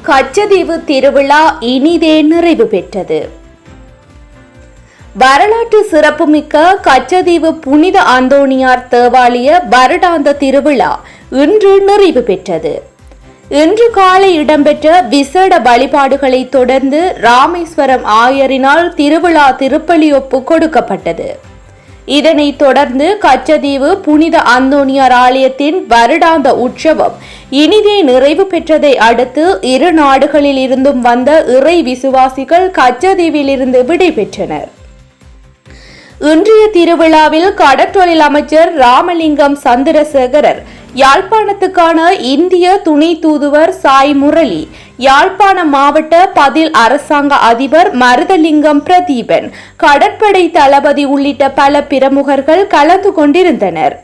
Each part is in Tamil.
கச்சதீவு திருவிழா இனிதே நிறைவு பெற்றது. வரலாற்று சிறப்புமிக்க கச்சதீவு புனித அந்தோணியார் தேவாலய வருடாந்த திருவிழா இன்று நிறைவு பெற்றது. இன்று காலை இடம்பெற்ற விசேட வழிபாடுகளை தொடர்ந்து ராமேஸ்வரம் ஆயரினால் திருவிழா திருப்பலியொப்பு கொடுக்கப்பட்டது. இதனைத் தொடர்ந்து கச்சதீவு புனித அந்தோணியார் ஆலயத்தின் வருடாந்த உற்சவம் இனிதே நிறைவு பெற்றதை அடுத்து இரு நாடுகளில் இருந்தும் வந்த இறை விசுவாசிகள் கச்சதீவில் இருந்து விடைபெற்றனர். இன்றைய திருவிழாவில் கடற்றொழில் அமைச்சர் ராமலிங்கம் சந்திரசேகரர், யாழ்ப்பாணத்துக்கான இந்திய துணை தூதுவர் சாய் முரளி, யாழ்ப்பாண மாவட்ட பதில் அரசாங்க அதிபர் மருதலிங்கம் பிரதீபன், கடற்படை தளபதி உள்ளிட்ட பல பிரமுகர்கள் கலந்து கொண்டிருந்தனர்.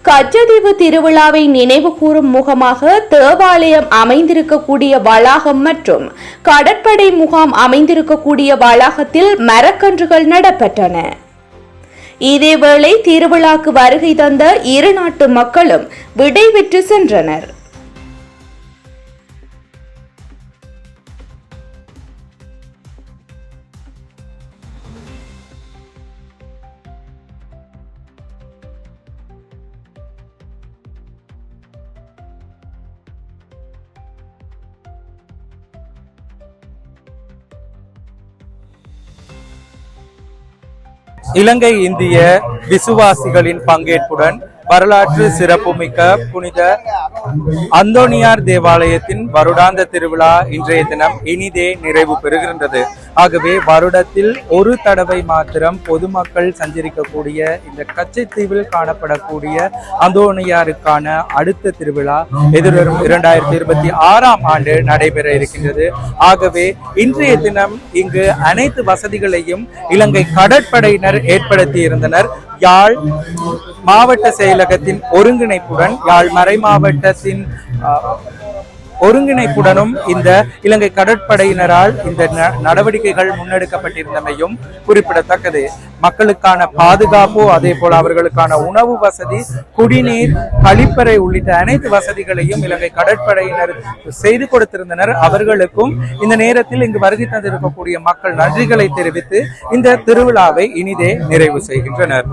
கச்சதீவு திருவிழாவை நினைவு கூறும் முகமாக தேவாலயம் அமைந்திருக்கக்கூடிய வளாகம் மற்றும் கடற்படை முகாம் அமைந்திருக்கக்கூடிய வளாகத்தில் மரக்கன்றுகள் நடப்பட்டன. இதேவேளை திருவிழாக்கு வருகை தந்த இரு நாட்டு மக்களும் விடைபெற்று சென்றனர். இலங்கை இந்திய விசுவாசிகளின் பங்கேற்புடன் வரலாற்று சிறப்புமிக்க புனித அந்தோணியார் தேவாலயத்தின் வருடாந்த திருவிழா இன்றைய தினம் இனிதே நிறைவு பெறுகின்றது. ஆகவே வருடத்தில் ஒரு தடவை மாத்திரம் பொதுமக்கள் சஞ்சரிக்கக்கூடிய இந்த கச்சத்தீவில் காணப்படக்கூடிய அந்தோணியாருக்கான அடுத்த திருவிழா எதிர்வரும் 2026ஆம் ஆண்டு நடைபெற இருக்கின்றது. ஆகவே இன்றைய தினம் இங்கு அனைத்து வசதிகளையும் இலங்கை கடற்படையினர் ஏற்படுத்தி இருந்தனர். யாழ் மாவட்ட செயலகத்தின் ஒருங்கிணைப்புடன், யாழ் மறை மாவட்டத்தின் ஒருங்கிணைப்புடனும் இந்த இலங்கை கடற்படையினரால் இந்த நடவடிக்கைகள் முன்னெடுக்கப்பட்டிருந்தமையும் குறிப்பிடத்தக்கது. மக்களுக்கான பாதுகாப்பு, அதே போல அவர்களுக்கான உணவு வசதி, குடிநீர், கழிப்பறை உள்ளிட்ட அனைத்து வசதிகளையும் இலங்கை கடற்படையினர் செய்து கொடுத்திருந்தனர். அவர்களுக்கும் இந்த நேரத்தில் இங்கு வருகை தந்திருக்கக்கூடிய மக்கள் நன்றிகளை தெரிவித்து இந்த திருவிழாவை இனிதே நிறைவு செய்கின்றனர்.